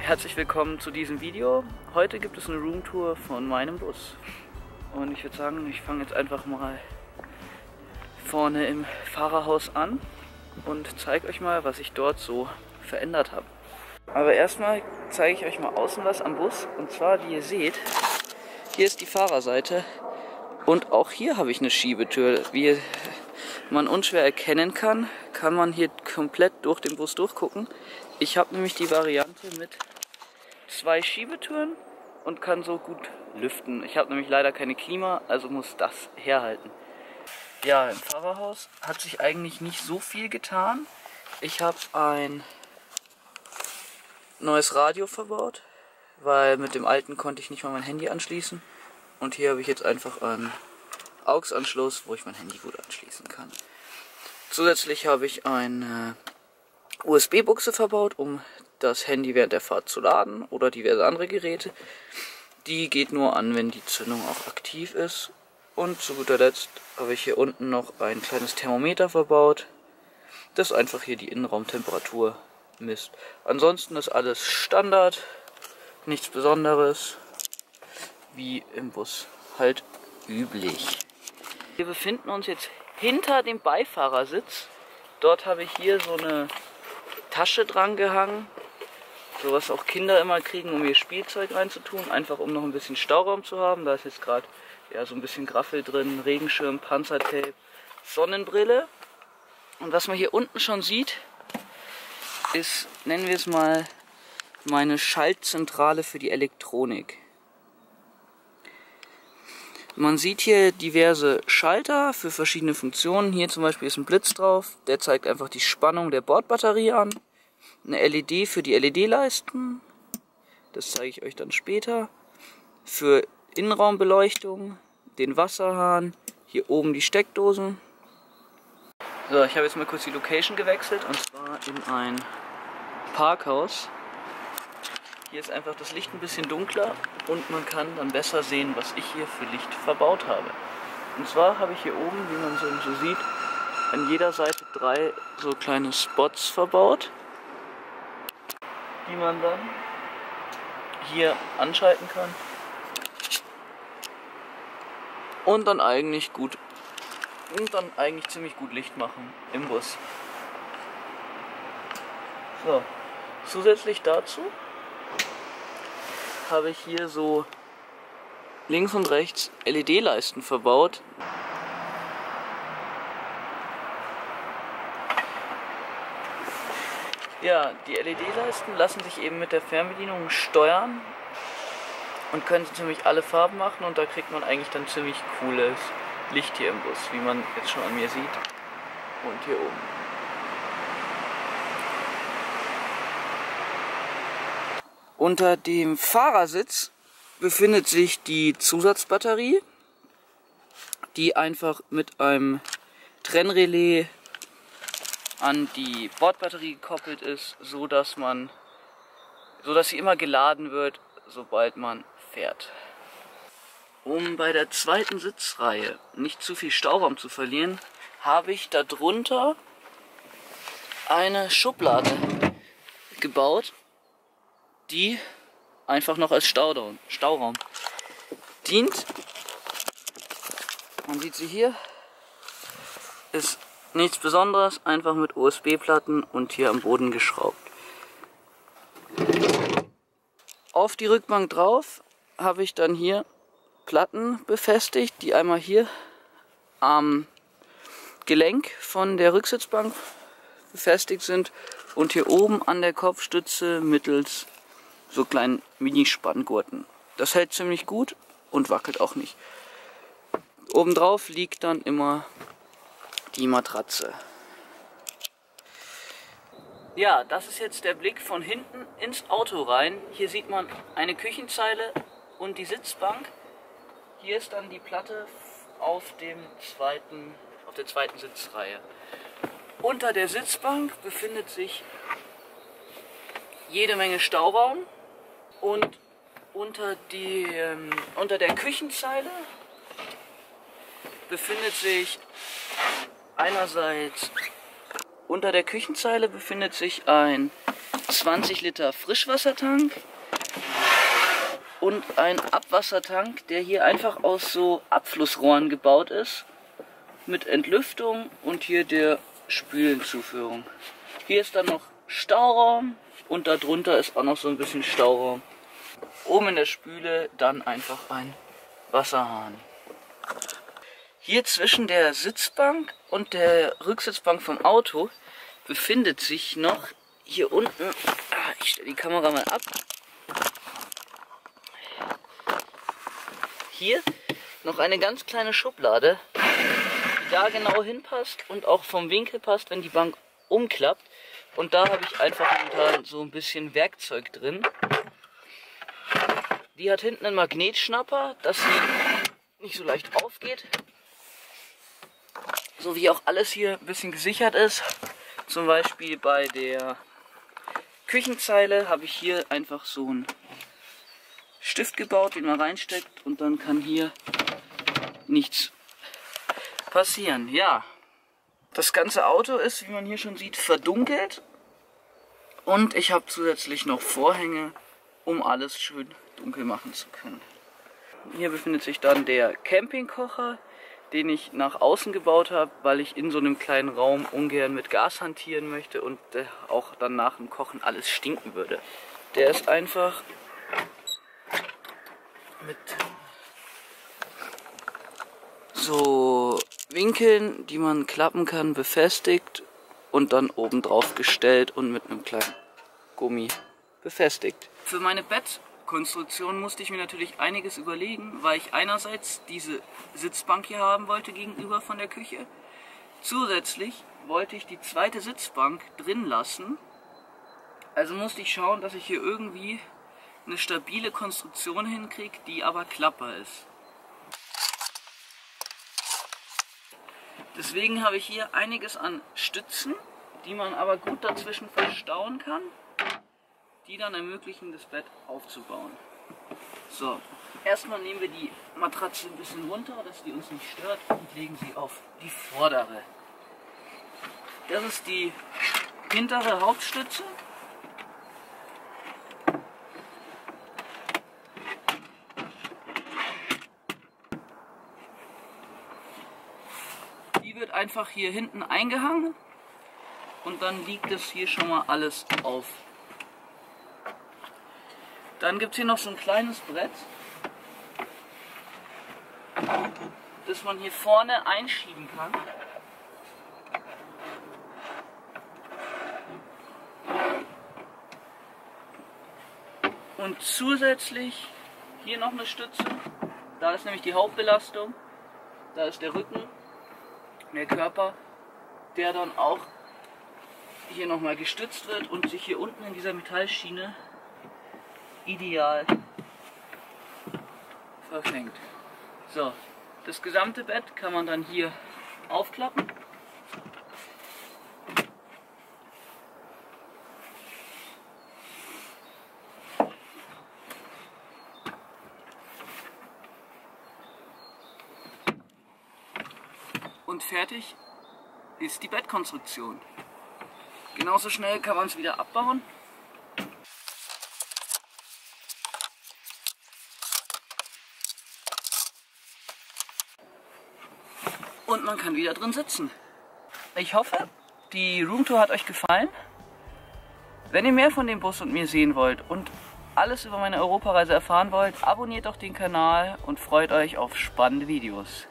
Herzlich willkommen zu diesem Video. Heute gibt es eine Roomtour von meinem Bus. Und ich würde sagen, ich fange jetzt einfach mal vorne im Fahrerhaus an und zeige euch mal, was ich dort so verändert habe. Aber erstmal zeige ich euch mal außen was am Bus. Und zwar, wie ihr seht, hier ist die Fahrerseite. Und auch hier habe ich eine Schiebetür. Wie man unschwer erkennen kann, kann man hier komplett durch den Bus durchgucken. Ich habe nämlich die Variante mit 2 Schiebetüren und kann so gut lüften. Ich habe nämlich leider keine Klima, also muss das herhalten. Ja, im Fahrerhaus hat sich eigentlich nicht so viel getan. Ich habe ein neues Radio verbaut, weil mit dem alten konnte ich nicht mal mein Handy anschließen. Und hier habe ich jetzt einfach einen AUX-Anschluss, wo ich mein Handy gut anschließen kann. Zusätzlich habe ich eine USB-Buchse verbaut, um das Handy während der Fahrt zu laden oder diverse andere Geräte. Die geht nur an, wenn die Zündung auch aktiv ist. Und zu guter Letzt habe ich hier unten noch ein kleines Thermometer verbaut, das einfach hier die Innenraumtemperatur misst. Ansonsten ist alles Standard, nichts Besonderes, wie im Bus halt üblich. Wir befinden uns jetzt hinter dem Beifahrersitz. Dort habe ich hier so eine Tasche dran gehangen, so was auch Kinder immer kriegen, um ihr Spielzeug reinzutun, einfach um noch ein bisschen Stauraum zu haben. Da ist jetzt gerade ja so ein bisschen Graffel drin, Regenschirm, Panzertape, Sonnenbrille. Und was man hier unten schon sieht, ist, nennen wir es mal, meine Schaltzentrale für die Elektronik. Man sieht hier diverse Schalter für verschiedene Funktionen. Hier zum Beispiel ist ein Blitz drauf, der zeigt einfach die Spannung der Bordbatterie an. Eine LED für die LED-Leisten, das zeige ich euch dann später. Für Innenraumbeleuchtung, den Wasserhahn, hier oben die Steckdosen. So, ich habe jetzt mal kurz die Location gewechselt und zwar in ein Parkhaus. Hier ist einfach das Licht ein bisschen dunkler und man kann dann besser sehen, was ich hier für Licht verbaut habe. Und zwar habe ich hier oben, wie man so sieht, an jeder Seite 3 so kleine Spots verbaut, die man dann hier anschalten kann und dann eigentlich ziemlich gut Licht machen im Bus. So, zusätzlich dazu habe ich hier so links und rechts LED-Leisten verbaut. Ja, die LED-Leisten lassen sich eben mit der Fernbedienung steuern und können ziemlich alle Farben machen und da kriegt man eigentlich dann ziemlich cooles Licht hier im Bus, wie man jetzt schon an mir sieht und hier oben. Unter dem Fahrersitz befindet sich die Zusatzbatterie, die einfach mit einem Trennrelais an die Bordbatterie gekoppelt ist, so dass sie immer geladen wird, sobald man fährt. Um bei der zweiten Sitzreihe nicht zu viel Stauraum zu verlieren, habe ich darunter eine Schublade gebaut, die einfach noch als Stauraum dient. Man sieht sie hier, ist nichts Besonderes, einfach mit USB-Platten und hier am Boden geschraubt. Auf die Rückbank drauf habe ich dann hier Platten befestigt, die einmal hier am Gelenk von der Rücksitzbank befestigt sind und hier oben an der Kopfstütze mittels so kleinen Mini-Spanngurten. Das hält ziemlich gut und wackelt auch nicht. Obendrauf liegt dann immer die Matratze. Ja, das ist jetzt der Blick von hinten ins Auto rein. Hier sieht man eine Küchenzeile und die Sitzbank. Hier ist dann die Platte auf der zweiten Sitzreihe. Unter der Sitzbank befindet sich jede Menge Stauraum und unter der Küchenzeile befindet sich einerseits unter der Küchenzeile befindet sich ein 20 Liter Frischwassertank und ein Abwassertank, der hier einfach aus so Abflussrohren gebaut ist, mit Entlüftung und hier der Spülenzuführung. Hier ist dann noch Stauraum und darunter ist auch noch so ein bisschen Stauraum. Oben in der Spüle dann einfach ein Wasserhahn. Hier zwischen der Sitzbank und der Rücksitzbank vom Auto befindet sich noch hier unten, ich stelle die Kamera mal ab, hier noch eine ganz kleine Schublade, die da genau hinpasst und auch vom Winkel passt, wenn die Bank umklappt. Und da habe ich einfach momentan so ein bisschen Werkzeug drin. Die hat hinten einen Magnetschnapper, dass sie nicht so leicht aufgeht. So wie auch alles hier ein bisschen gesichert ist. Zum Beispiel bei der Küchenzeile habe ich hier einfach so einen Stift gebaut, den man reinsteckt und dann kann hier nichts passieren. Ja, das ganze Auto ist, wie man hier schon sieht, verdunkelt und ich habe zusätzlich noch Vorhänge, um alles schön dunkel machen zu können. Hier befindet sich dann der Campingkocher, den ich nach außen gebaut habe, weil ich in so einem kleinen Raum ungern mit Gas hantieren möchte und auch dann nach dem Kochen alles stinken würde. Der ist einfach mit so Winkeln, die man klappen kann, befestigt und dann oben drauf gestellt und mit einem kleinen Gummi befestigt. Für meine Bettkonstruktion musste ich mir natürlich einiges überlegen, weil ich einerseits diese Sitzbank hier haben wollte gegenüber von der Küche. Zusätzlich wollte ich die zweite Sitzbank drin lassen. Also musste ich schauen, dass ich hier irgendwie eine stabile Konstruktion hinkriege, die aber klappbar ist. Deswegen habe ich hier einiges an Stützen, die man aber gut dazwischen verstauen kann, die dann ermöglichen, das Bett aufzubauen. So, erstmal nehmen wir die Matratze ein bisschen runter, dass die uns nicht stört und legen sie auf die vordere. Das ist die hintere Hauptstütze. Die wird einfach hier hinten eingehangen und dann liegt es hier schon mal alles auf. Dann gibt es hier noch so ein kleines Brett, das man hier vorne einschieben kann. Und zusätzlich hier noch eine Stütze, da ist nämlich die Hauptbelastung, da ist der Rücken, der Körper, der dann auch hier nochmal gestützt wird und sich hier unten in dieser Metallschiene ideal verfängt. So, das gesamte Bett kann man dann hier aufklappen. Und fertig ist die Bettkonstruktion. Genauso schnell kann man es wieder abbauen. Und man kann wieder drin sitzen. Ich hoffe, die Roomtour hat euch gefallen. Wenn ihr mehr von dem Bus und mir sehen wollt und alles über meine Europareise erfahren wollt, abonniert doch den Kanal und freut euch auf spannende Videos.